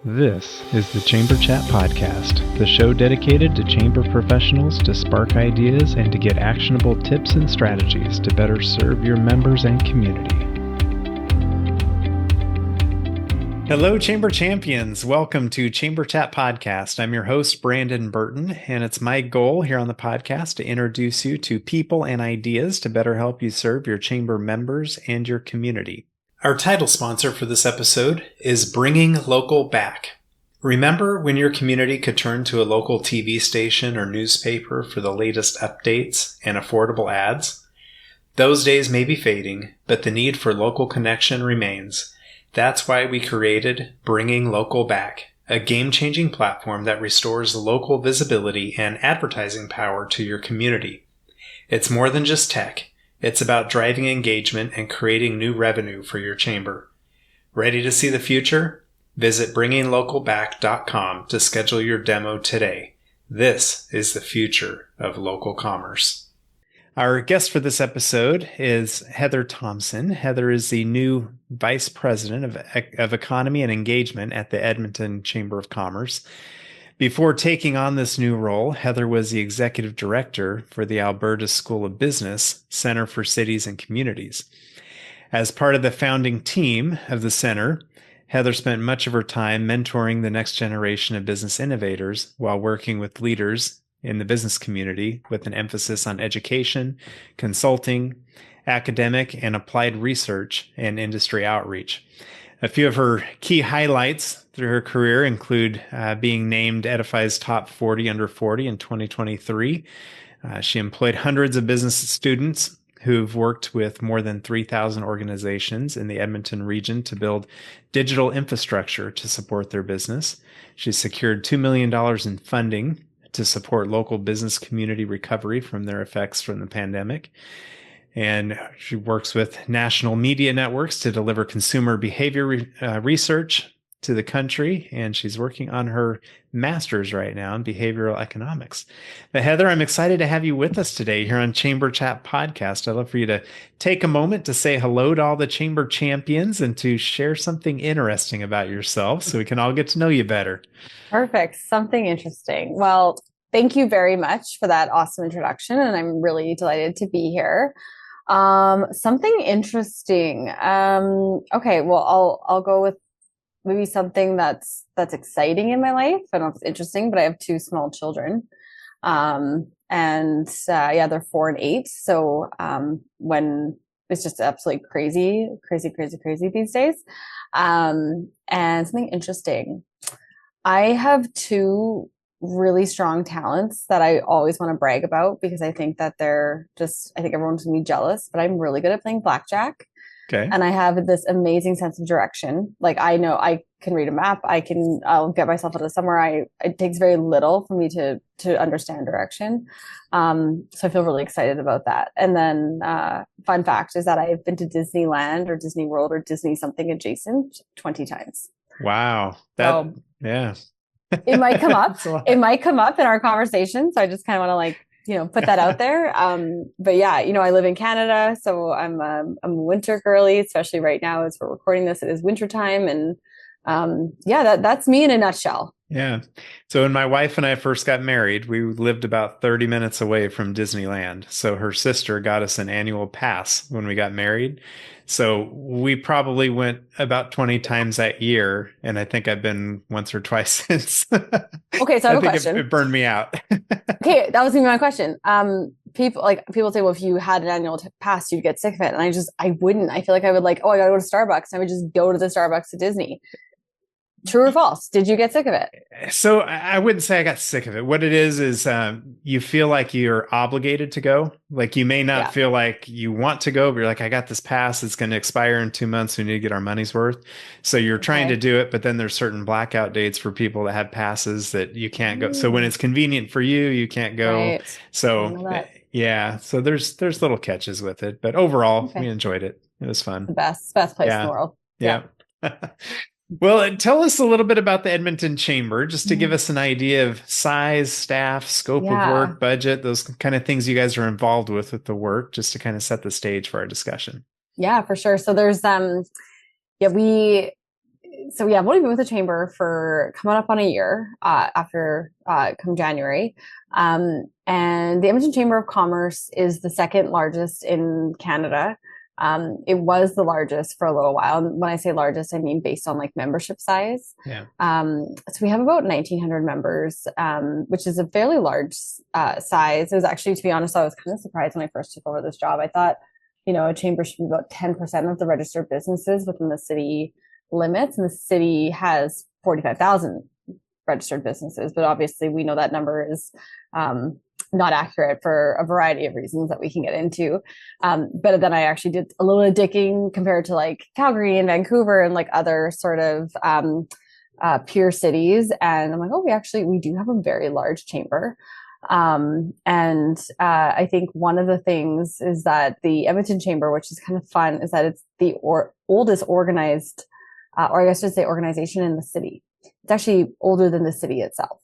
This is the Chamber Chat Podcast, the show dedicated to chamber professionals to spark ideas and to get actionable tips and strategies to better serve your members and community. Hello, Chamber Champions. Welcome to Chamber Chat Podcast. I'm your host, Brandon Burton, and it's my goal here on the podcast to introduce you to people and ideas to better help you serve your chamber members and your community. Our title sponsor for this episode is Bringing Local Back. Remember when your community could turn to a local TV station or newspaper for the latest updates and affordable ads? Those days may be fading, but the need for local connection remains. That's why we created Bringing Local Back, a game-changing platform that restores local visibility and advertising power to your community. It's more than just tech. It's about driving engagement and creating new revenue for your chamber. Ready to see the future? Visit bringinglocalback.com to schedule your demo today. This is the future of local commerce. Our guest for this episode is Heather Thompson. Heather is the new Vice President of Economy and Engagement at the Edmonton Chamber of Commerce. Before taking on this new role, Heather was the Executive Director for the Alberta School of Business Center for Cities and Communities. As part of the founding team of the center, Heather spent much of her time mentoring the next generation of business innovators while working with leaders in the business community with an emphasis on education, consulting, academic and applied research, and industry outreach. A few of her key highlights through her career include being named Edify's Top 40 Under 40 in 2023. She employed hundreds of business students who've worked with more than 3,000 organizations in the Edmonton region to build digital infrastructure to support their business. She secured $2 million in funding to support local business community recovery from their effects from the pandemic. And she works with national media networks to deliver consumer behavior research to the country. And she's working on her master's right now in behavioral economics. But Heather, I'm excited to have you with us today here on Chamber Chat Podcast. I'd love for you to take a moment to say hello to all the Chamber champions and to share something interesting about yourself so we can all get to know you better. Perfect. Something interesting. Well, thank you very much for that awesome introduction. And I'm really delighted to be here. Something interesting. Okay, well, I'll go with maybe something that's exciting in my life. I don't know if it's interesting, but I have two small children. They're 4 and 8. So, when it's just absolutely crazy these days. And something interesting. I have two really strong talents that I always want to brag about because I think that I think everyone's gonna be jealous, but I'm really good at playing blackjack. Okay. And I have this amazing sense of direction. Like I know I can read a map. I'll get myself out of somewhere. It takes very little for me to understand direction. So I feel really excited about that. And then, fun fact is that I've been to Disneyland or Disney World or Disney something adjacent 20 times. Wow. Yeah. It might come up. It might come up in our conversation. So I just kind of want to put that out there. But yeah, I live in Canada, so I'm a winter girly, especially right now as we're recording this, it is wintertime. And that's me in a nutshell. Yeah. So when my wife and I first got married, we lived about 30 minutes away from Disneyland. So her sister got us an annual pass when we got married. So we probably went about 20 times that year. And I think I've been once or twice since. Okay. So I have a question. It burned me out. Okay. That was gonna be my question. People say, well, if you had an annual pass, you'd get sick of it. And I wouldn't. I feel like I would I gotta go to Starbucks. And I would just go to the Starbucks to Disney. True or false? Did you get sick of it? So I wouldn't say I got sick of it. What it is you feel like you're obligated to go. Like you may not feel like you want to go, but you're like, I got this pass. It's going to expire in 2 months. We need to get our money's worth. So you're trying to do it, but then there's certain blackout dates for people that have passes that you can't go. So when it's convenient for you, you can't go. Right. So yeah. So there's little catches with it, but overall we enjoyed it. It was fun. The best place in the world. Yeah. Well, tell us a little bit about the Edmonton Chamber, just to give us an idea of size, staff, scope of work, budget, those kind of things you guys are involved with the work, just to kind of set the stage for our discussion. Yeah, for sure. So there's, So yeah, I've only been with the chamber for coming up on a year after come January. And the Edmonton Chamber of Commerce is the second largest in Canada. It was the largest for a little while. And when I say largest, I mean based on like membership size. Yeah. So we have about 1,900 members, which is a fairly large size. It was actually, to be honest, I was kind of surprised when I first took over this job. I thought, a chamber should be about 10% of the registered businesses within the city limits, and the city has 45,000 registered businesses, but obviously we know that number is not accurate for a variety of reasons that we can get into. But then I actually did a little bit of digging compared to like Calgary and Vancouver and like other sort of peer cities, and I'm like, oh, we do have a very large chamber. I think one of the things is that the Edmonton Chamber, which is kind of fun, is that it's the oldest organized or I guess I should say organization in the city. It's actually older than the city itself.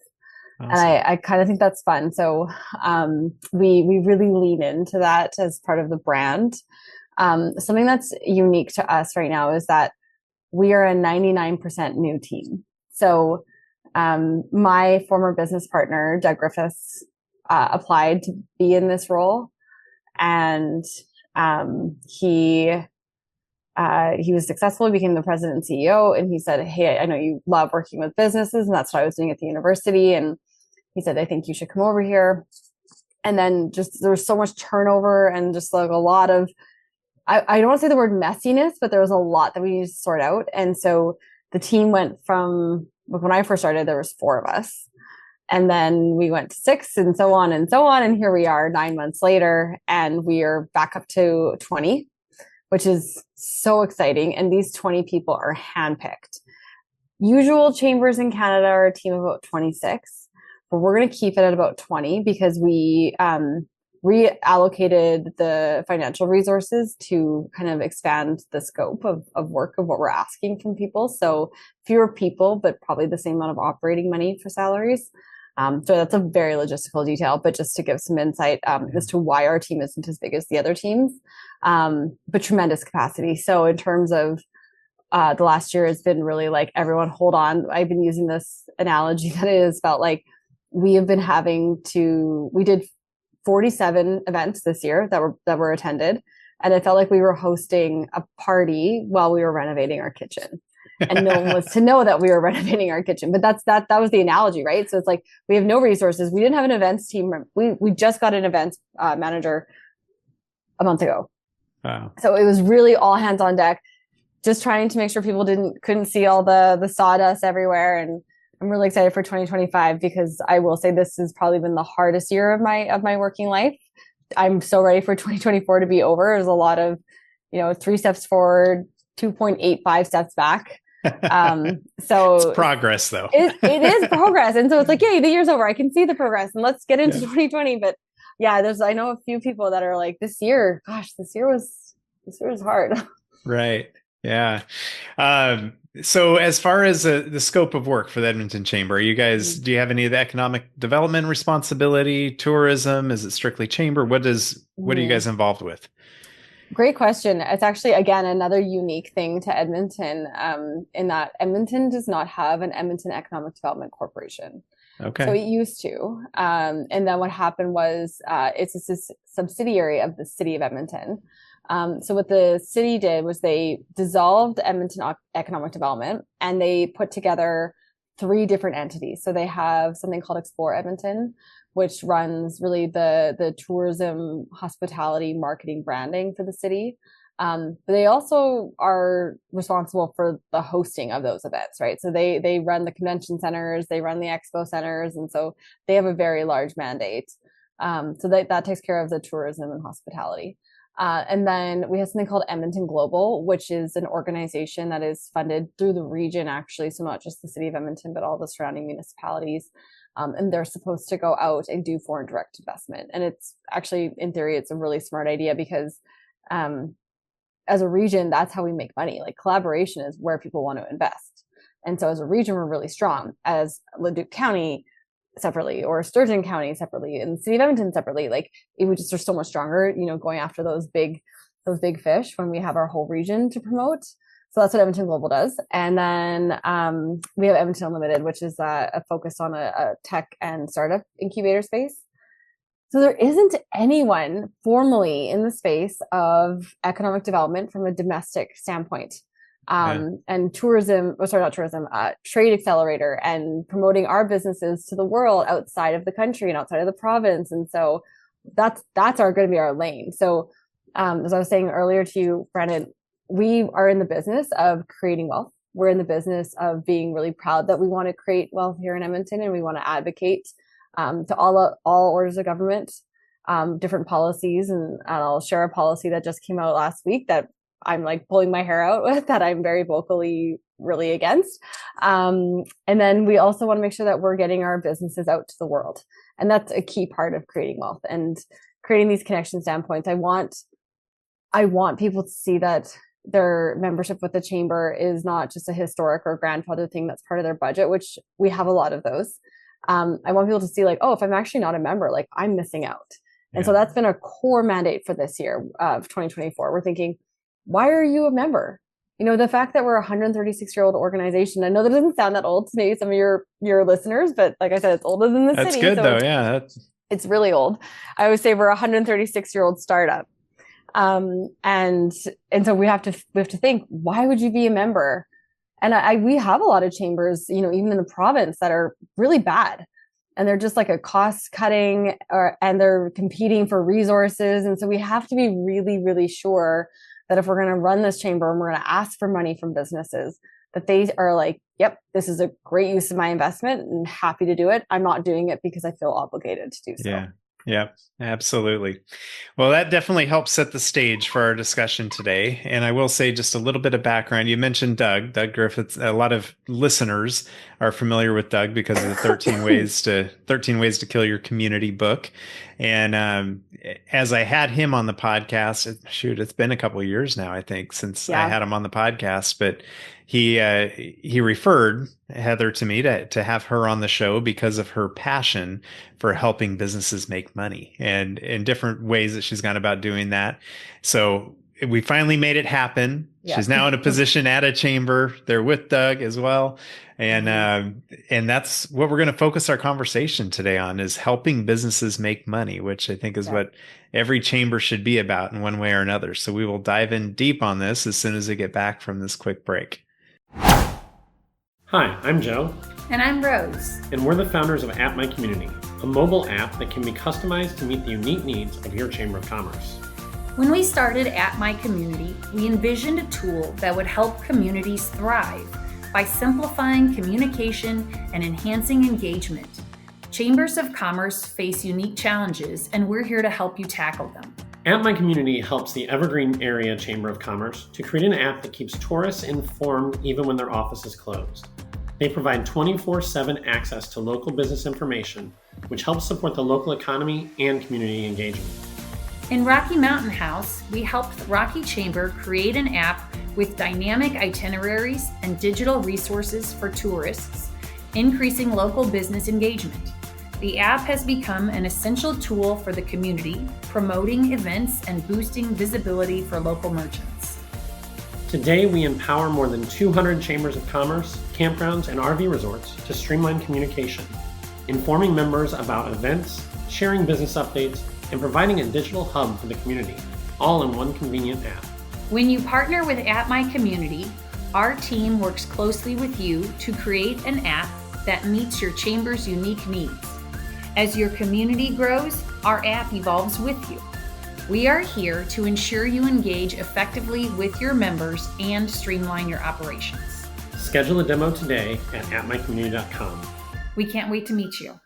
Awesome. And I kind of think that's fun. So we really lean into that as part of the brand. Something that's unique to us right now is that we are a 99% new team. So my former business partner, Doug Griffiths, applied to be in this role. And he was successful, became the president and CEO, and he said, hey, I know you love working with businesses, and that's what I was doing at the university. And he said, I think you should come over here. And then just there was so much turnover and just like a lot of, I don't want to say the word messiness, but there was a lot that we needed to sort out. And so the team went from, when I first started, there was 4 of us. And then we went to 6 and so on and so on. And here we are 9 months later, and we are back up to 20. Which is so exciting. And these 20 people are handpicked. Usual chambers in Canada are a team of about 26, but we're going to keep it at about 20 because we reallocated the financial resources to kind of expand the scope of work of what we're asking from people. So fewer people, but probably the same amount of operating money for salaries. So that's a very logistical detail, but just to give some insight as to why our team isn't as big as the other teams, but tremendous capacity. So in terms of the last year has been really like, everyone hold on. I've been using this analogy that it has felt like we did 47 events this year that were attended. And it felt like we were hosting a party while we were renovating our kitchen. And no one was to know that we were renovating our kitchen. But that was the analogy, right? So it's like, we have no resources. We didn't have an events team. We just got an events manager a month ago. Wow. So it was really all hands on deck, just trying to make sure people couldn't see all the sawdust everywhere. And I'm really excited for 2025 because I will say this has probably been the hardest year of my working life. I'm so ready for 2024 to be over. There's a lot of, 3 steps forward, 2.85 steps back. So it's progress though. it is progress. And so it's like, yay, the year's over. I can see the progress and let's get into 2020. But yeah, I know a few people that are like, this year was hard. Right. Yeah. So as far as the scope of work for the Edmonton Chamber, do you have any of the economic development responsibility, tourism? Is it strictly chamber? What are you guys involved with? Great question. It's actually, again, another unique thing to Edmonton, in that Edmonton does not have an Edmonton Economic Development Corporation. Okay. So it used to. And then what happened was it's a subsidiary of the city of Edmonton. So what the city did was they dissolved Edmonton Economic Development and they put together 3 different entities. So they have something called Explore Edmonton, which runs really the tourism, hospitality, marketing, branding for the city. But they also are responsible for the hosting of those events, right? So they run the convention centers, they run the expo centers, and so they have a very large mandate. So that takes care of the tourism and hospitality. And then we have something called Edmonton Global, which is an organization that is funded through the region, actually. So not just the city of Edmonton, but all the surrounding municipalities. And they're supposed to go out and do foreign direct investment. And it's actually, in theory, it's a really smart idea because as a region, that's how we make money. Like collaboration is where people want to invest. And so as a region, we're really strong. As Leduc County separately, or Sturgeon County separately, and the city of Edmonton separately, like we just are so much stronger, going after those big fish when we have our whole region to promote. So that's what Edmonton Global does. And then we have Edmonton Unlimited, which is a focus on a tech and startup incubator space. So there isn't anyone formally in the space of economic development from a domestic standpoint. And tourism, not tourism, trade accelerator and promoting our businesses to the world outside of the country and outside of the province. And so that's going to be our lane. So as I was saying earlier to you, Brandon, we are in the business of creating wealth. We're in the business of being really proud that we want to create wealth here in Edmonton, and we want to advocate to all orders of government, different policies. And I'll share a policy that just came out last week that I'm like pulling my hair out with, that I'm very vocally really against. And then we also want to make sure that we're getting our businesses out to the world. And that's a key part of creating wealth and creating these connection standpoints. I want people to see that their membership with the chamber is not just a historic or grandfather thing that's part of their budget, which we have a lot of those. I want people to see like, oh, if I'm actually not a member, like I'm missing out. And so that's been a core mandate for this year of 2024. We're thinking, why are you a member? You know, the fact that we're a 136-year-old organization, I know that doesn't sound that old to maybe some of your listeners, but like I said, it's older than the city. That's good though. Yeah. It's really old. I always say we're a 136-year-old startup. And so we have to think, why would you be a member? And we have a lot of chambers, you know, even in the province that are really bad, and they're just like a cost cutting and they're competing for resources. And so we have to be really, really sure that if we're going to run this chamber and we're going to ask for money from businesses, that they are like, yep, this is a great use of my investment and happy to do it. I'm not doing it because I feel obligated to do so. Yeah, absolutely. Well, that definitely helps set the stage for our discussion today. And I will say just a little bit of background. You mentioned Doug Griffiths. A lot of listeners are familiar with Doug because of the 13 Ways to Kill Your Community book. And as I had him on the podcast, it's been a couple of years now, I think, since I had him on the podcast, but he referred Heather to me to have her on the show because of her passion for helping businesses make money and in different ways that she's gone about doing that. So we finally made it happen. Yeah. She's now in a position at a chamber. They're with Doug as well. And that's what we're going to focus our conversation today on, is helping businesses make money, which I think is what every chamber should be about in one way or another. So we will dive in deep on this as soon as we get back from this quick break. Hi, I'm Joe. And I'm Rose. And we're the founders of At My Community, a mobile app that can be customized to meet the unique needs of your Chamber of Commerce. When we started At My Community, we envisioned a tool that would help communities thrive by simplifying communication and enhancing engagement. Chambers of Commerce face unique challenges, and we're here to help you tackle them. At My Community helps the Evergreen Area Chamber of Commerce to create an app that keeps tourists informed even when their office is closed. They provide 24/7 access to local business information, which helps support the local economy and community engagement. In Rocky Mountain House, we helped the Rocky Chamber create an app with dynamic itineraries and digital resources for tourists, increasing local business engagement. The app has become an essential tool for the community, promoting events and boosting visibility for local merchants. Today, we empower more than 200 chambers of commerce, campgrounds, and RV resorts to streamline communication, informing members about events, sharing business updates, and providing a digital hub for the community, all in one convenient app. When you partner with At My Community, our team works closely with you to create an app that meets your chamber's unique needs. As your community grows, our app evolves with you. We are here to ensure you engage effectively with your members and streamline your operations. Schedule a demo today at atmycommunity.com. We can't wait to meet you.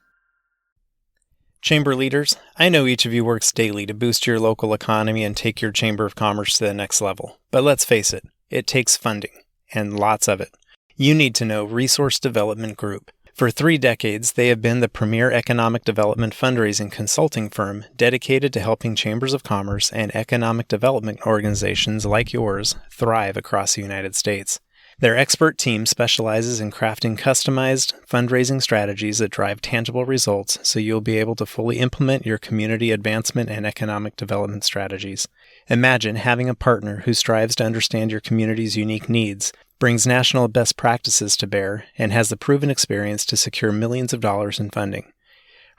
Chamber leaders, I know each of you works daily to boost your local economy and take your Chamber of Commerce to the next level. But let's face it, it takes funding, and lots of it. You need to know Resource Development Group. For 3 decades, they have been the premier economic development fundraising consulting firm dedicated to helping chambers of commerce and economic development organizations like yours thrive across the United States. Their expert team specializes in crafting customized fundraising strategies that drive tangible results so you'll be able to fully implement your community advancement and economic development strategies. Imagine having a partner who strives to understand your community's unique needs, brings national best practices to bear, and has the proven experience to secure millions of dollars in funding.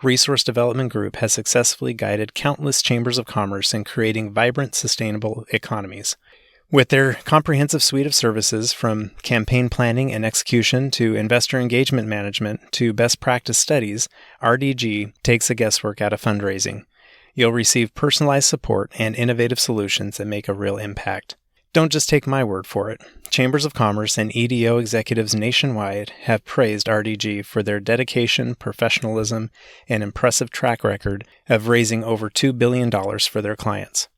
Resource Development Group has successfully guided countless chambers of commerce in creating vibrant, sustainable economies. With their comprehensive suite of services, from campaign planning and execution to investor engagement management to best practice studies, RDG takes the guesswork out of fundraising. You'll receive personalized support and innovative solutions that make a real impact. Don't just take my word for it. Chambers of Commerce and EDO executives nationwide have praised RDG for their dedication, professionalism, and impressive track record of raising over $2 billion for their clients.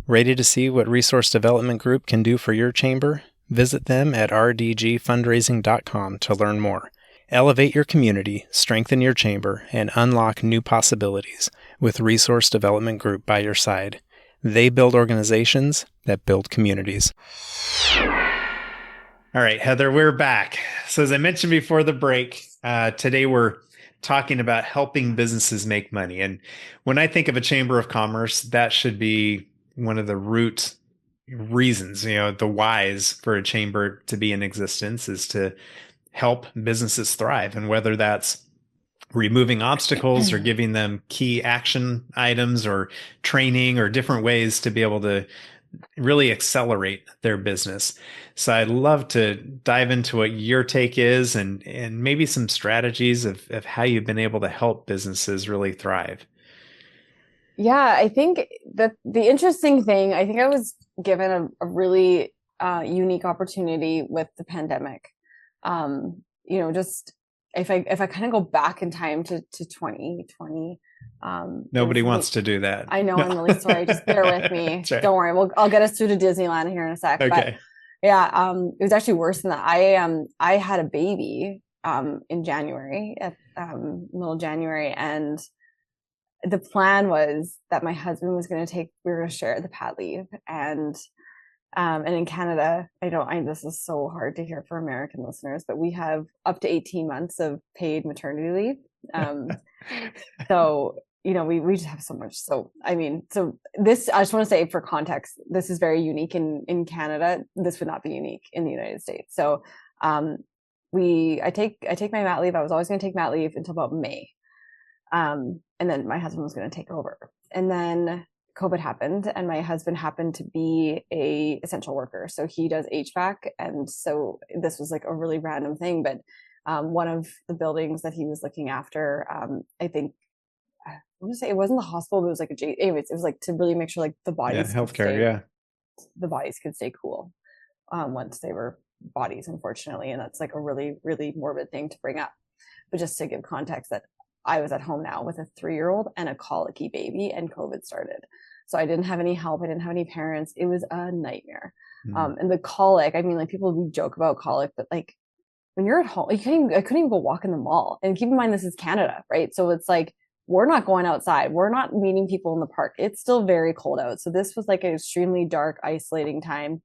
Ready to see what Resource Development Group can do for your chamber? Visit them at rdgfundraising.com to learn more. Elevate your community, strengthen your chamber, and unlock new possibilities with Resource Development Group by your side. They build organizations that build communities. All right, Heather, we're back. So as I mentioned before the break, today we're talking about helping businesses make money. And when I think of a Chamber of Commerce, that should be one of the root reasons, the whys for a chamber to be in existence is to help businesses thrive. And whether that's removing obstacles or giving them key action items or training or different ways to be able to really accelerate their business. So I'd love to dive into what your take is and maybe some strategies of how you've been able to help businesses really thrive. Yeah, I think that the interesting thing, I think I was given a really unique opportunity with the pandemic. Just if I kind of go back in time to 2020. Nobody wants to do that. I know, no. I'm really sorry. Just bear with me. Right. Don't worry. I'll get us through to Disneyland here in a sec. Okay. But yeah, it was actually worse than that. I had a baby in January, at middle of January, and the plan was that my husband was going to we were going to share the pad leave. And in Canada, this is so hard to hear for American listeners, but we have up to 18 months of paid maternity leave. So, we just have so much. So this, I just want to say for context, this is very unique in Canada. This would not be unique in the United States. So, I take my mat leave. I was always going to take mat leave until about May. And then my husband was going to take over. And then COVID happened, and my husband happened to be a essential worker. So he does HVAC. And so this was like a really random thing, but one of the buildings that he was looking after, I think, I want to say it wasn't the hospital, but it was like anyways, it was like to really make sure like the bodies, healthcare, the bodies could stay cool once they were bodies, unfortunately. And that's like a really, really morbid thing to bring up. But just to give context that I was at home now with a 3-year-old and a colicky baby, and COVID started. So I didn't have any help. I didn't have any parents. It was a nightmare. And the colic, people joke about colic, but like when you're at home, I couldn't even go walk in the mall. And keep in mind, this is Canada, right? So it's like, we're not going outside. We're not meeting people in the park. It's still very cold out. So this was like an extremely dark, isolating time.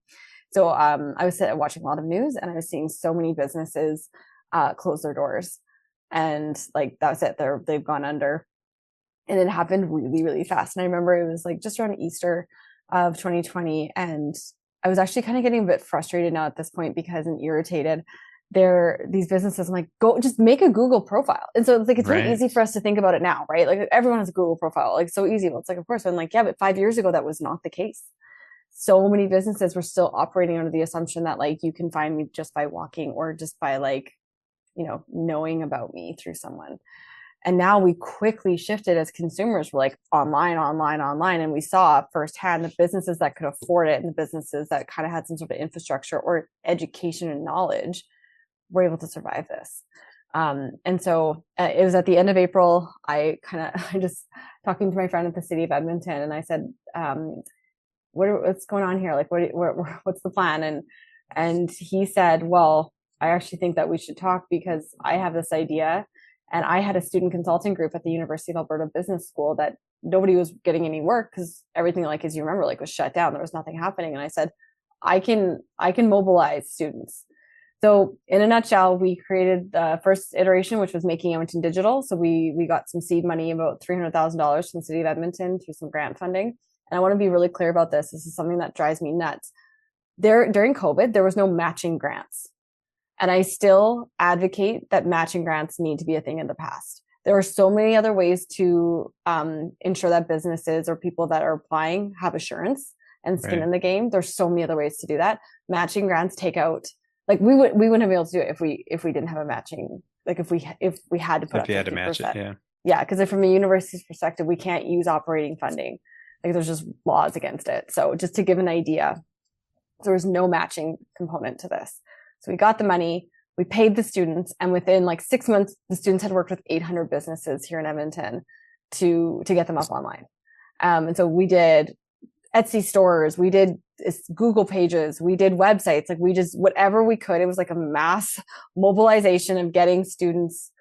So I was watching a lot of news, and I was seeing so many businesses close their doors. And like, that's it. They've gone under. And it happened really, really fast. And I remember it was like just around Easter of 2020. And I was actually kind of getting a bit frustrated now at this point and irritated. These businesses, I'm like, go just make a Google profile. And so it's like, it's right. really easy for us to think about it now, right? Like everyone has a Google profile, like so easy. Well, it's like, of course, I'm like, yeah, but 5 years ago, that was not the case. So many businesses were still operating under the assumption that like, you can find me just by walking or just by like, knowing about me through someone. And now we quickly shifted as consumers. We're like online. And we saw firsthand the businesses that could afford it and the businesses that kind of had some sort of infrastructure or education and knowledge were able to survive this. And so it was at the end of April, I just talking to my friend at the city of Edmonton, and I said, what's going on here? Like, what's the plan? And he said, well, I actually think that we should talk because I have this idea. And I had a student consulting group at the University of Alberta Business School that nobody was getting any work because everything, like, as you remember, like was shut down. There was nothing happening. And I said, I can mobilize students. So in a nutshell, we created the first iteration, which was making Edmonton Digital. So we got some seed money, about $300,000 from the city of Edmonton through some grant funding. and I want to be really clear about this. This is something that drives me nuts. During COVID, there was no matching grants. And I still advocate that matching grants need to be a thing in the past. There are so many other ways to ensure that businesses or people that are applying have assurance and skin in the game. There's so many other ways to do that. Matching grants take out, like we wouldn't have been able to do it if we didn't have a matching, like if we had to put up 50%. You had to match it, yeah. Yeah, because from a university's perspective, we can't use operating funding. Like there's just laws against it. So just to give an idea, there was no matching component to this. So we got the money, we paid the students, and within like 6 months, the students had worked with 800 businesses here in Edmonton to get them up online. And so we did Etsy stores, we did Google pages, we did websites, like we just, whatever we could. It was like a mass mobilization of getting students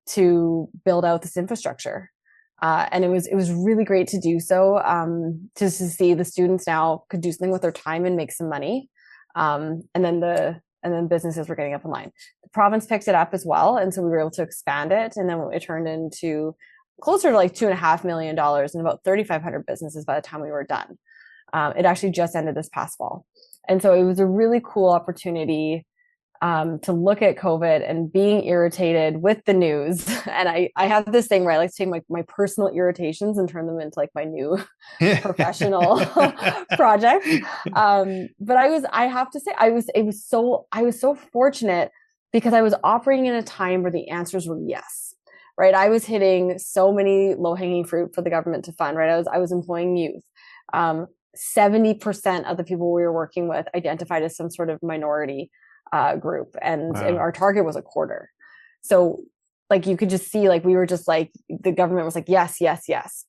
to build out this infrastructure. And it was really great to do so, to see the students now could do something with their time and make some money. And then businesses were getting up online. The province picked it up as well. And so we were able to expand it. And then it turned into closer to like $2.5 million and about 3,500 businesses by the time we were done. It actually just ended this past fall. And so it was a really cool opportunity to look at COVID and being irritated with the news. And I have this thing where I like to take my personal irritations and turn them into like my new professional project. But I have to say, I was so fortunate because I was operating in a time where the answers were yes, right? I was hitting so many low hanging fruit for the government to fund, right? I was employing youth. 70% of the people we were working with identified as some sort of minority group, and our target was a quarter. So like you could just see, like we were just like, the government was like yes, yes, yes,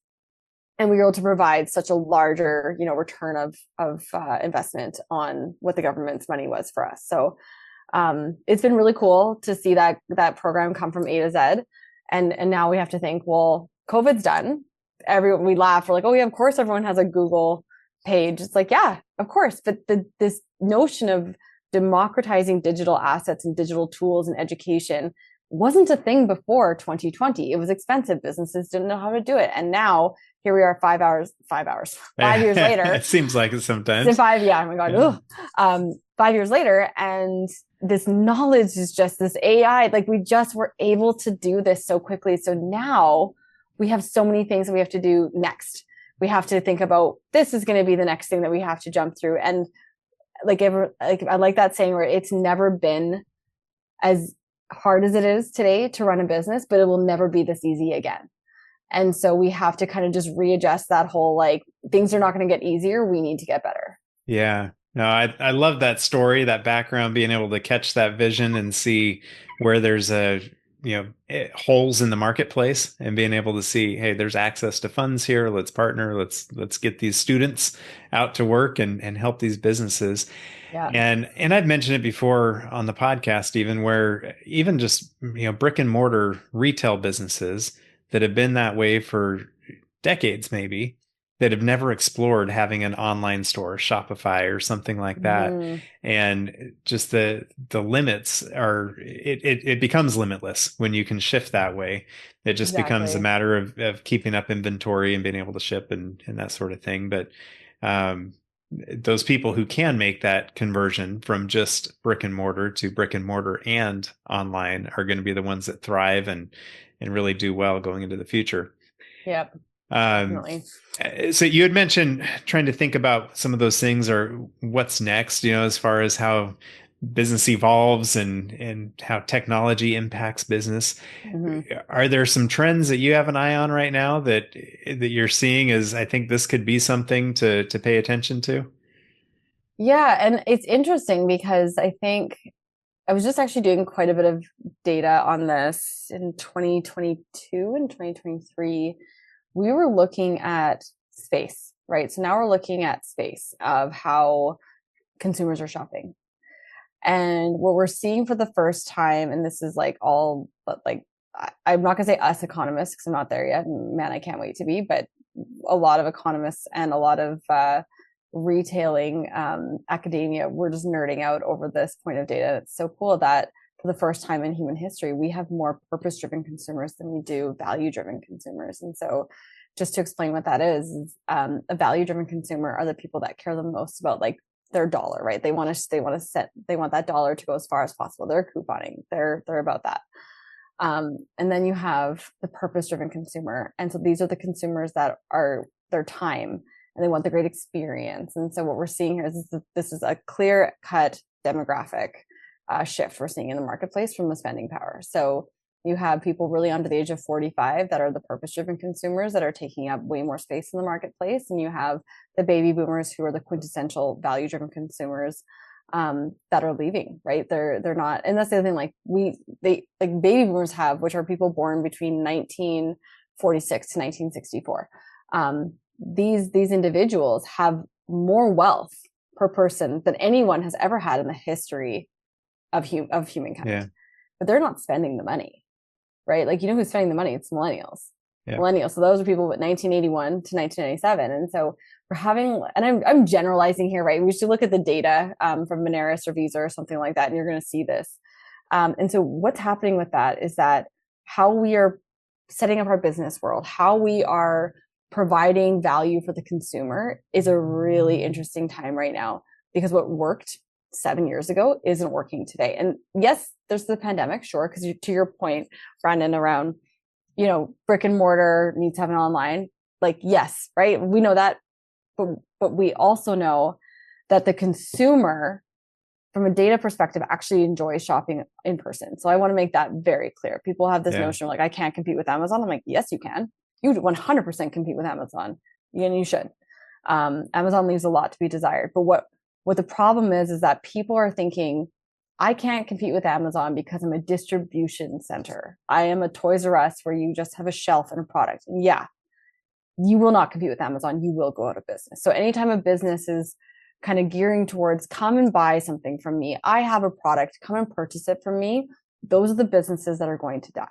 and we were able to provide such a larger return of investment on what the government's money was for us. So it's been really cool to see that program come from A to Z, and now we have to think, well, COVID's done. We laugh, we're like, oh yeah, of course everyone has a Google page. It's like, yeah, of course, but this notion of democratizing digital assets and digital tools and education wasn't a thing before 2020. It was expensive. Businesses didn't know how to do it. And now here we are 5 years later. It seems like it sometimes. Yeah. Oh my God. Yeah. 5 years later. And this knowledge is just this AI, like we just were able to do this so quickly. So now we have so many things that we have to do next. We have to think about, this is going to be the next thing that we have to jump through. And I like that saying where it's never been as hard as it is today to run a business, but it will never be this easy again. And so we have to kind of just readjust that whole, like, things are not going to get easier. We need to get better. Yeah. No, I love that story, that background, being able to catch that vision and see where there's holes in the marketplace, and being able to see, hey, there's access to funds here. Let's partner. Let's get these students out to work and help these businesses. Yeah. And I've mentioned it before on the podcast, even where even just, brick and mortar retail businesses that have been that way for decades, maybe, that have never explored having an online store, Shopify or something like that. And just the limits are, it becomes limitless when you can shift that way. It just becomes a matter of keeping up inventory and being able to ship and that sort of thing. But those people who can make that conversion from just brick and mortar to brick and mortar and online are going to be the ones that thrive and really do well going into the future. Yep. Definitely. So you had mentioned trying to think about some of those things, or what's next, as far as how business evolves and how technology impacts business. Mm-hmm. Are there some trends that you have an eye on right now that you're seeing as, I think this could be something to pay attention to? Yeah. And it's interesting because I think I was just actually doing quite a bit of data on this in 2022 and 2023. We were looking at space, right? So now we're looking at space of how consumers are shopping. And what we're seeing for the first time, and this is like all, but like, I'm not gonna say us economists because I'm not there yet. Man, I can't wait to be, but a lot of economists and a lot of retailing academia, we're just nerding out over this point of data. It's so cool that for the first time in human history, we have more purpose-driven consumers than we do value-driven consumers. And so just to explain what that is a value-driven consumer are the people that care the most about like their dollar, right? They want that dollar to go as far as possible. They're couponing. They're about that. And then you have the purpose-driven consumer. And so these are the consumers that are their time and they want the great experience. And so what we're seeing here is this is a clear-cut demographic shift we're seeing in the marketplace from the spending power. So you have people really under the age of 45 that are the purpose-driven consumers that are taking up way more space in the marketplace. And you have the baby boomers who are the quintessential value-driven consumers that are leaving, right? They're not, and that's the other thing, like baby boomers have, which are people born between 1946 to 1964. These individuals have more wealth per person than anyone has ever had in the history of humankind. Yeah. But they're not spending the money, right? Like, you know who's spending the money? It's millennials. Yeah. Millennials. So those are people with 1981 to 1997. And so we're having, and I'm generalizing here, right? We should look at the data from Moneris or Visa or something like that, and you're going to see this. And so what's happening with that is that how we are setting up our business world, how we are providing value for the consumer is a really interesting time right now, because what worked 7 years ago isn't working today. And yes, there's the pandemic, sure, because to your point, Brandon, around, you know, brick and mortar needs to have an online, like, yes, right? We know that, but we also know that the consumer, from a data perspective, actually enjoys shopping in person. So I want to make that very clear. People have this notion of like, I can't compete with Amazon. I'm like, yes, you can. You 100% compete with Amazon, and you should. Amazon leaves a lot to be desired. But what the problem is that people are thinking, I can't compete with Amazon because I'm a distribution center. I am a Toys R Us where you just have a shelf and a product. And yeah, you will not compete with Amazon. You will go out of business. So anytime a business is kind of gearing towards come and buy something from me, I have a product, come and purchase it from me, those are the businesses that are going to die.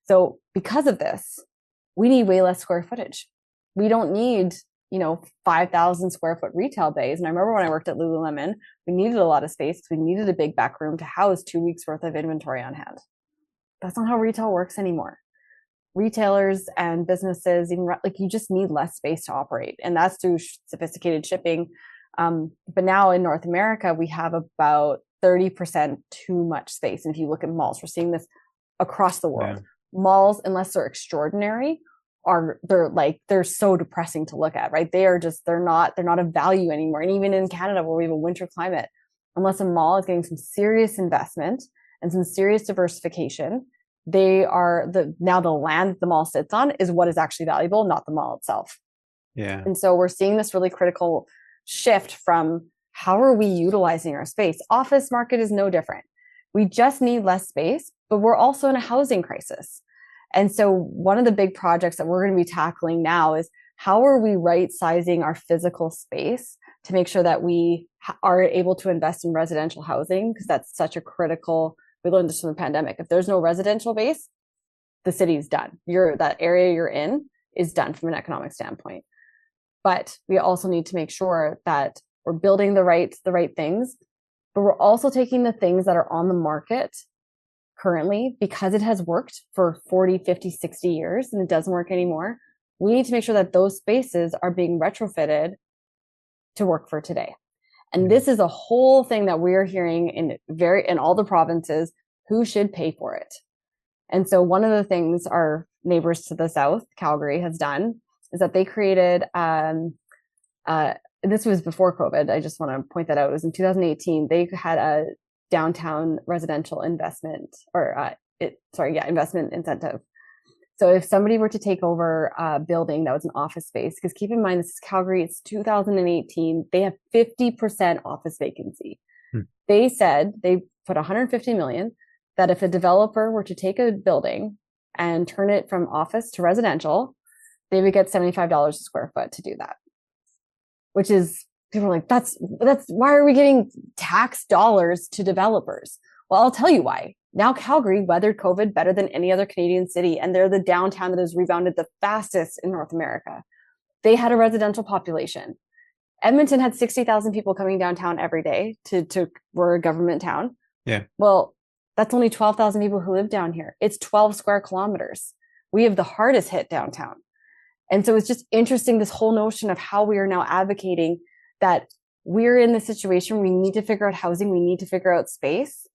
So because of this, we need way less square footage. We don't need, 5,000 square foot retail bays. And I remember when I worked at Lululemon, we needed a lot of space because we needed a big back room to house 2 weeks worth of inventory on hand. That's not how retail works anymore. Retailers and businesses, even like, you just need less space to operate. And that's through sophisticated shipping. But now in North America, we have about 30% too much space. And if you look at malls, we're seeing this across the world. Yeah. Malls, unless they're extraordinary, they're so depressing to look at, right? They're not a value anymore. And even in Canada, where we have a winter climate, unless a mall is getting some serious investment and some serious diversification, now the land the mall sits on is what is actually valuable, not the mall itself. Yeah. And so we're seeing this really critical shift from how are we utilizing our space? Office market is no different. We just need less space, but we're also in a housing crisis. And so one of the big projects that we're going to be tackling now is how are we right-sizing our physical space to make sure that we are able to invest in residential housing, because that's such a critical, we learned this from the pandemic. If there's no residential base, the city's done. That area you're in is done from an economic standpoint. But we also need to make sure that we're building the right things, but we're also taking the things that are on the market currently, because it has worked for 40, 50, 60 years and it doesn't work anymore. We need to make sure that those spaces are being retrofitted to work for today. And this is a whole thing that we're hearing in all the provinces, who should pay for it. And so one of the things our neighbors to the south, Calgary, has done is that they created, this was before COVID. I just want to point that out. It was in 2018. They had a downtown residential investment investment incentive. So if somebody were to take over a building that was an office space, because keep in mind, this is Calgary, it's 2018, they have 50% office vacancy. They said they put 150 million that if a developer were to take a building and turn it from office to residential, they would get $75 a square foot to do that, which is, people are like, that's why are we giving tax dollars to developers? Well, I'll tell you why. Now Calgary weathered COVID better than any other Canadian city, and they're the downtown that has rebounded the fastest in North America. They had a residential population. Edmonton had 60,000 people coming downtown every day we're a government town. Yeah. Well, that's only 12,000 people who live down here. It's 12 square kilometers. We have the hardest hit downtown. And so it's just interesting, this whole notion of how we are now advocating that we're in this situation. We need to figure out housing. We need to figure out space,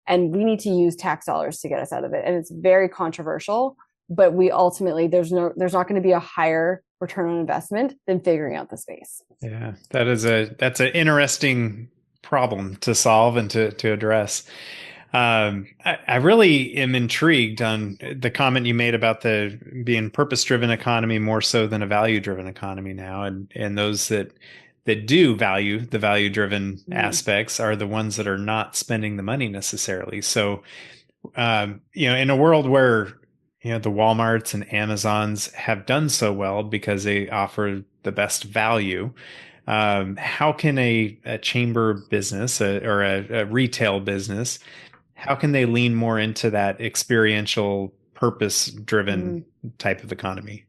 and we need to use tax dollars to get us out of it. And it's very controversial, but we ultimately, there's not going to be a higher return on investment than figuring out the space. Yeah, that's an interesting problem to solve and to address. I really am intrigued on the comment you made about the being purpose-driven economy more so than a value-driven economy now, and those that do value the value-driven aspects are the ones that are not spending the money necessarily. So, in a world where the Walmarts and Amazons have done so well because they offer the best value, how can a chamber business or a retail business, how can they lean more into that experiential, purpose-driven type of economy?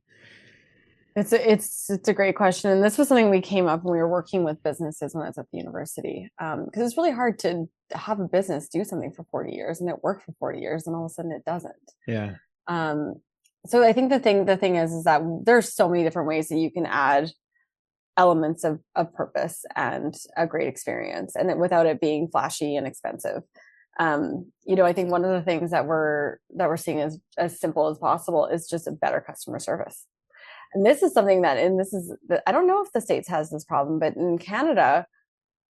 It's a great question. And this was something we came up when we were working with businesses when I was at the university. Because it's really hard to have a business do something for 40 years and it worked for 40 years and all of a sudden it doesn't. Yeah. So I think the thing is that there's so many different ways that you can add elements of purpose and a great experience, and without it being flashy and expensive. I think one of the things that we're seeing as simple as possible is just a better customer service. And this is something I don't know if the States has this problem, but in Canada,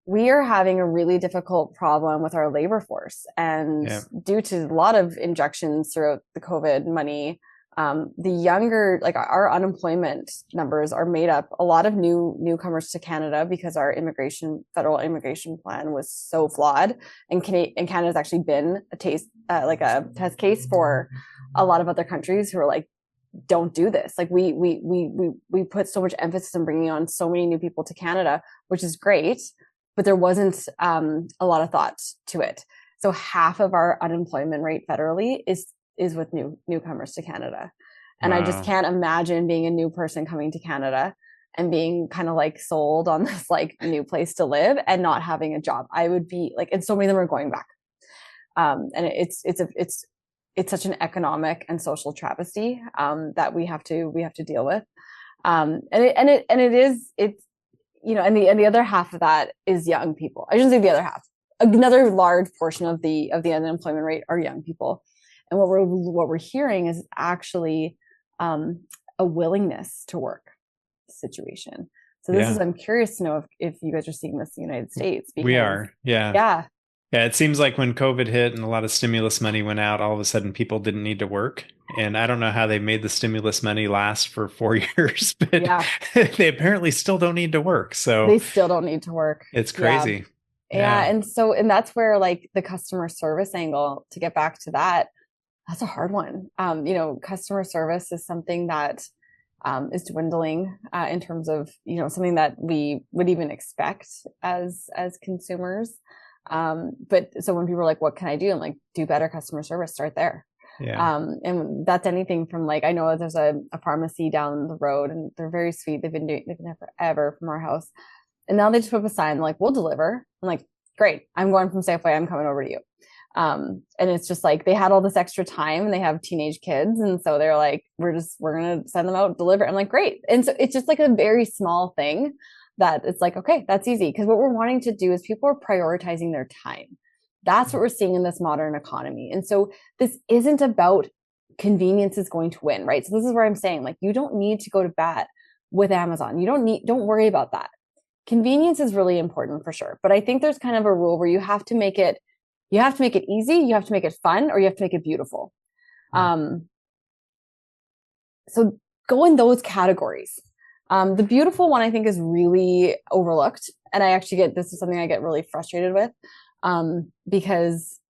we are having a really difficult problem with our labor force. And due to a lot of injections throughout the COVID money, the younger, like our unemployment numbers are made up a lot of newcomers to Canada because our federal immigration plan was so flawed, and Canada's actually been a test case for a lot of other countries who are like, don't do this. Like we put so much emphasis on bringing on so many new people to Canada, which is great, but there wasn't a lot of thought to it. So half of our unemployment rate federally is with newcomers to Canada. And wow. I just can't imagine being a new person coming to Canada and being kind of like sold on this like new place to live and not having a job. I would be like, and so many of them are going back. And it's such an economic and social travesty that we have to deal with. And the other half of that is young people. I shouldn't say the other half. Another large portion of the unemployment rate are young people. And what we're hearing is actually a willingness to work situation. So I'm curious to know if you guys are seeing this in the United States. Because, we are. Yeah. Yeah, it seems like when COVID hit and a lot of stimulus money went out, all of a sudden people didn't need to work. And I don't know how they made the stimulus money last for 4 years, but they apparently still don't need to work. So they still don't need to work. It's crazy. Yeah. And that's where like the customer service angle, to get back to that, that's a hard one. Customer service is something that is dwindling in terms of, something that we would even expect as consumers. But so when people are like, what can I do? I'm like, do better customer service, start there. Yeah. And that's anything from like, I know there's a pharmacy down the road and they're very sweet. They've been there forever from our house. And now they just put up a sign like, we'll deliver. I'm like, great. I'm going from Safeway. I'm coming over to you. And it's just like, they had all this extra time and they have teenage kids. And so they're like, we're going to send them out, deliver. I'm like, great. And so it's just like a very small thing that it's like, okay, that's easy. Because what we're wanting to do is people are prioritizing their time. That's what we're seeing in this modern economy. And so this isn't about convenience is going to win, right? So this is where I'm saying, like, you don't need to go to bat with Amazon. Don't worry about that. Convenience is really important for sure. But I think there's kind of a rule where you have to make it easy, you have to make it fun, or you have to make it beautiful. So go in those categories. The beautiful one, I think, is really overlooked. And this is something I get really frustrated with, because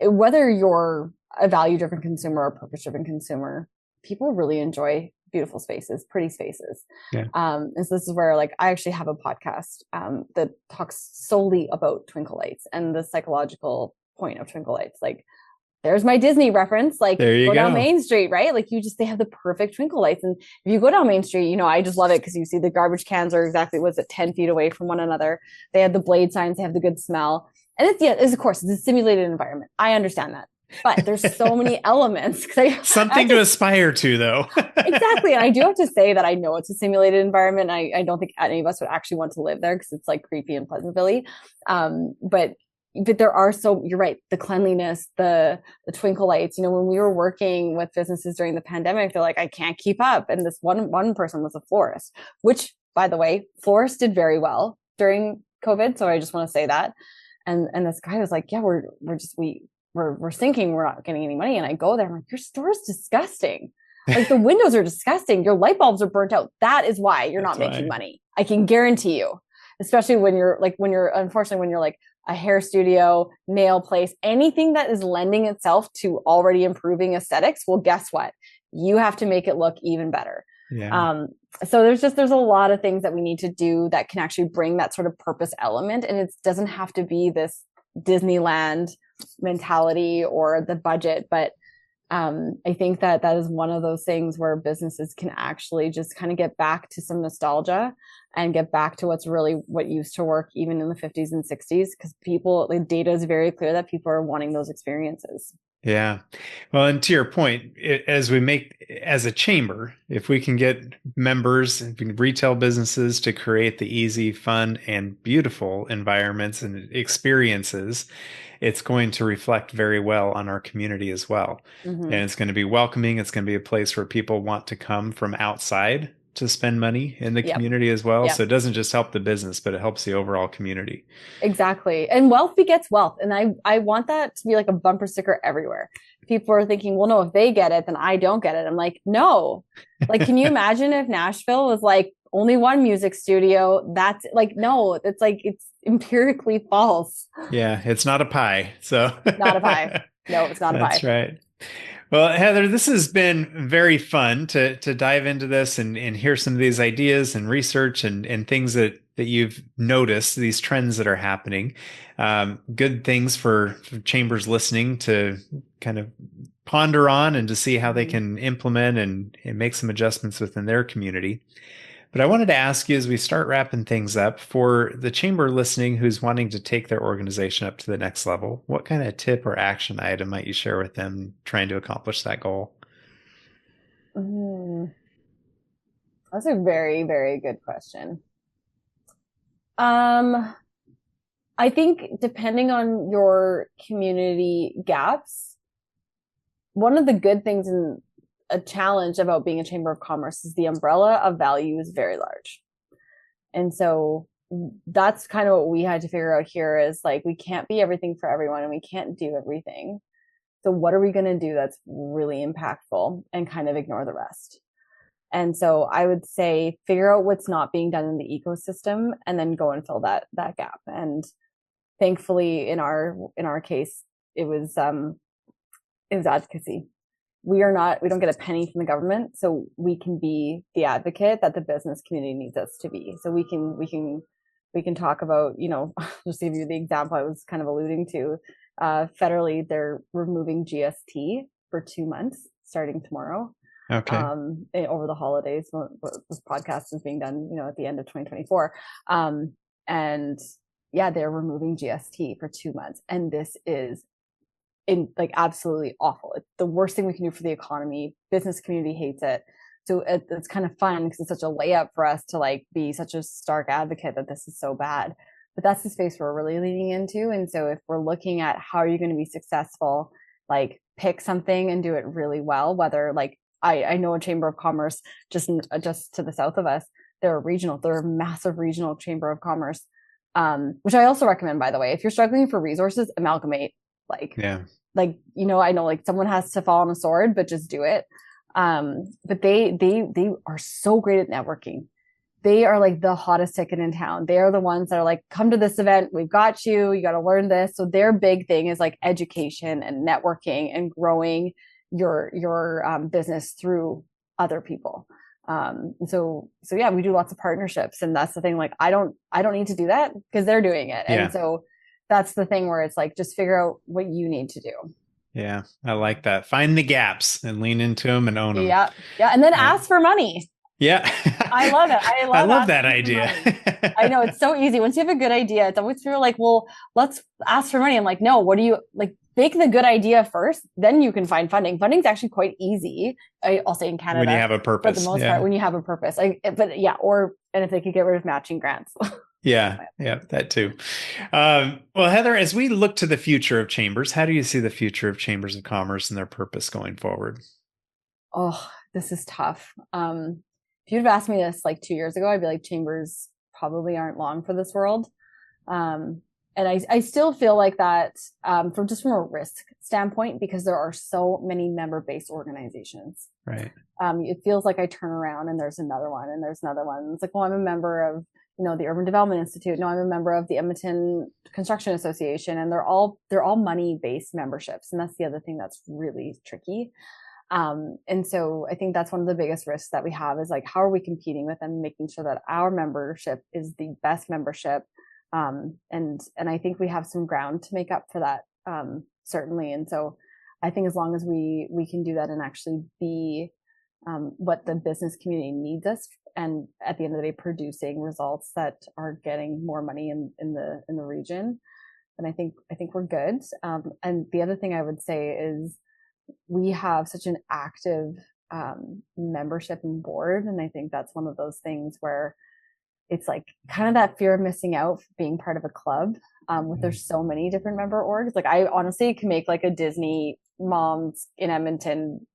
whether you're a value-driven consumer or a purpose-driven consumer, people really enjoy beautiful spaces, pretty spaces. Yeah. And so this is where, like, I actually have a podcast that talks solely about twinkle lights and the psychological point of twinkle lights. Like, there's my Disney reference. Like, go down Main Street, right? Like, they have the perfect twinkle lights. And if you go down Main Street, I just love it because you see the garbage cans are exactly, 10 feet away from one another. They have the blade signs, they have the good smell. And it's of course, it's a simulated environment. I understand that. but there's so many elements. Something to aspire to, though. Exactly. And I do have to say that I know it's a simulated environment. I don't think any of us would actually want to live there because it's like creepy and Pleasantville. But there are, so you're right, the cleanliness, the twinkle lights. You know, when we were working with businesses during the pandemic, they're like, I can't keep up. And this one person was a florist, which, by the way, florists did very well during COVID. So I just want to say that. And this guy was like, yeah, we're thinking we're not getting any money. And I go there, I'm like, your store is disgusting. Like the windows are disgusting. Your light bulbs are burnt out. That is why you're not making money. I can guarantee you, especially when you're unfortunately, when you're like a hair studio, nail place, anything that is lending itself to already improving aesthetics. Well, guess what? You have to make it look even better. Yeah. So there's a lot of things that we need to do that can actually bring that sort of purpose element. And it doesn't have to be this Disneyland mentality or the budget, but I think that is one of those things where businesses can actually just kind of get back to some nostalgia and get back to what used to work even in the 50s and 60s, because the data is very clear that people are wanting those experiences. Yeah. Well, and to your point, as a chamber, if we can get members, retail businesses to create the easy, fun, and beautiful environments and experiences, it's going to reflect very well on our community as well. Mm-hmm. And it's going to be welcoming. It's going to be a place where people want to come from outside to spend money in the community as well. Yep. So it doesn't just help the business, but it helps the overall community. Exactly. And wealth begets wealth. And I want that to be like a bumper sticker everywhere. People are thinking, well, no, if they get it, then I don't get it. I'm like, no. Like, can you imagine if Nashville was like only one music studio? That's like, no, it's like, it's empirically false. Yeah. It's not a pie. So not a pie. No, it's not a pie. That's right. Well, Heather, this has been very fun to dive into this and hear some of these ideas and research and things that you've noticed, these trends that are happening. Good things for chambers listening to kind of ponder on and to see how they can implement and make some adjustments within their community. But I wanted to ask you, as we start wrapping things up, for the chamber listening who's wanting to take their organization up to the next level, what kind of tip or action item might you share with them trying to accomplish that goal? That's a very, very good question. I think depending on your community gaps, one of the good things in a challenge about being a chamber of commerce is the umbrella of value is very large. And so that's kind of what we had to figure out here is like, we can't be everything for everyone and we can't do everything. So what are we going to do that's really impactful and kind of ignore the rest? And so I would say figure out what's not being done in the ecosystem and then go and fill that gap. And thankfully in our case, it was advocacy. We don't get a penny from the government, so we can be the advocate that the business community needs us to be. So we can talk about, just to give you the example I was kind of alluding to, federally, they're removing GST for 2 months starting tomorrow. Okay. Over the holidays, this podcast is being done, at the end of 2024. And yeah, they're removing GST for 2 months. And this is absolutely awful. It's the worst thing we can do for the economy. Business community hates it. So it's kind of fun because it's such a layup for us to be such a stark advocate that this is so bad. But that's the space we're really leaning into. And so if we're looking at how are you going to be successful, pick something and do it really well, whether I know a chamber of commerce just to the south of us, they're a massive regional chamber of commerce, which I also recommend, by the way. If you're struggling for resources, amalgamate. I know someone has to fall on a sword, but just do it. But they are so great at networking. They are the hottest ticket in town. They are the ones that are come to this event. We've got you. You got to learn this. So their big thing is education and networking and growing your business through other people. So yeah, we do lots of partnerships, and that's the thing. I don't need to do that because they're doing it. Yeah. And so that's the thing where it's just figure out what you need to do. Yeah. I like that. Find the gaps and lean into them and own them. Yeah. Yeah. And then ask for money. Yeah. I love it. I love that idea. I know, it's so easy. Once you have a good idea, it's always people are well, let's ask for money. I'm no, what do you bake the good idea first, then you can find funding. Funding's actually quite easy. I'll say in Canada. When you have a purpose. For the most part, when you have a purpose. And if they could get rid of matching grants. Yeah, that too. Well, Heather, as we look to the future of chambers, how do you see the future of chambers of commerce and their purpose going forward? Oh, this is tough. If you'd have asked me this like 2 years ago, I'd be like, chambers probably aren't long for this world. And I still feel like that from a risk standpoint, because there are so many member-based organizations. Right. It feels like I turn around and there's another one and there's another one. It's like, well, I'm a member of the Urban Development Institute. No, I'm a member of the Edmonton Construction Association, and they're all money-based memberships. And that's the other thing that's really tricky. And so I think that's one of the biggest risks that we have is like, how are we competing with them, making sure that our membership is the best membership. And I think we have some ground to make up for that, certainly. And so I think as long as we can do that and actually be, what the business community needs us, and at the end of the day, producing results that are getting more money in the region, then I think we're good. And the other thing I would say is we have such an active, membership and board. And I think that's one of those things where it's like kind of that fear of missing out being part of a club, with there's so many different member orgs. Like I honestly can make like a Disney Moms in Edmonton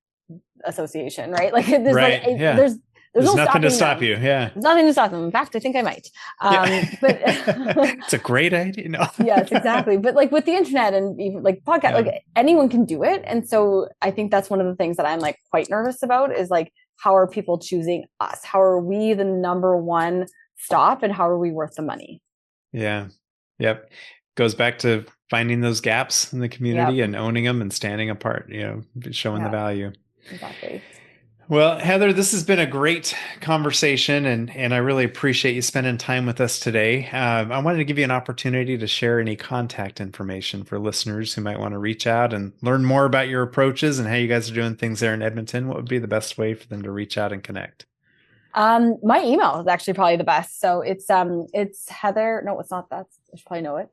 association, right? Like there's there's no nothing to stop them. you. Yeah. There's nothing to stop them. In fact, I think I might. But it's a great idea. No. Yes, exactly. But like with the internet and even like podcast, like anyone can do it. And so I think that's one of the things that I'm like quite nervous about is like, how are people choosing us? How are we the number one stop, and how are we worth the money? Yeah. Yep. Goes back to finding those gaps in the community and owning them and standing apart, showing the value. Exactly. Well, Heather, this has been a great conversation, and I really appreciate you spending time with us today. I wanted to give you an opportunity to share any contact information for listeners who might want to reach out and learn more about your approaches and how you guys are doing things there in Edmonton. What would be the best way for them to reach out and connect? My email is actually probably the best. So it's Heather. No, it's not that. I should probably know it.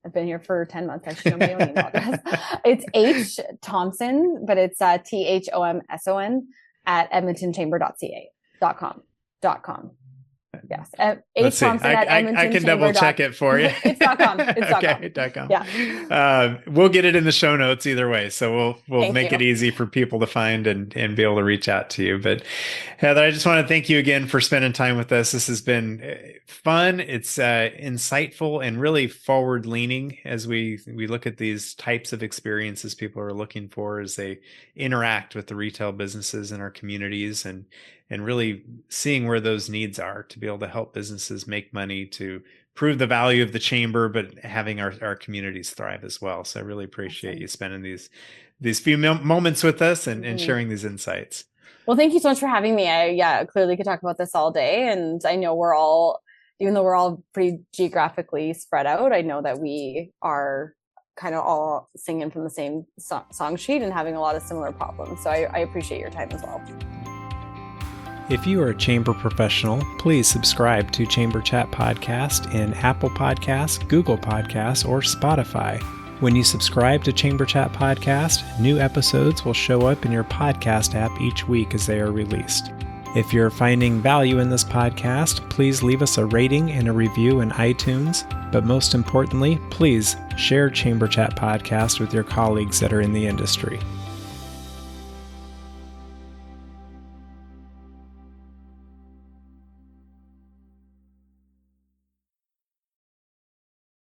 I've been here for 10 months. I should know my own email address. It's H Thompson, but it's THOMSON at edmontonchamber.com. Yes. H Thompson at Edmonton I can double check it for you. It's .com. It's okay, .com. Yeah. We'll get it in the show notes either way. So we'll make it easy for people to find and be able to reach out to you. But Heather, I just want to thank you again for spending time with us. This has been fun. It's insightful and really forward leaning as we look at these types of experiences people are looking for as they interact with the retail businesses in our communities, and really seeing where those needs are to be able to help businesses make money, to prove the value of the chamber, but having our communities thrive as well. So I really appreciate you spending these few moments with us and sharing these insights. Well, thank you so much for having me. I clearly could talk about this all day. And I know even though we're all pretty geographically spread out, I know that we are kind of all singing from the same song sheet and having a lot of similar problems. So I appreciate your time as well. If you are a chamber professional, please subscribe to Chamber Chat Podcast in Apple Podcasts, Google Podcasts, or Spotify. When you subscribe to Chamber Chat Podcast, new episodes will show up in your podcast app each week as they are released. If you're finding value in this podcast, please leave us a rating and a review in iTunes. But most importantly, please share Chamber Chat Podcast with your colleagues that are in the industry.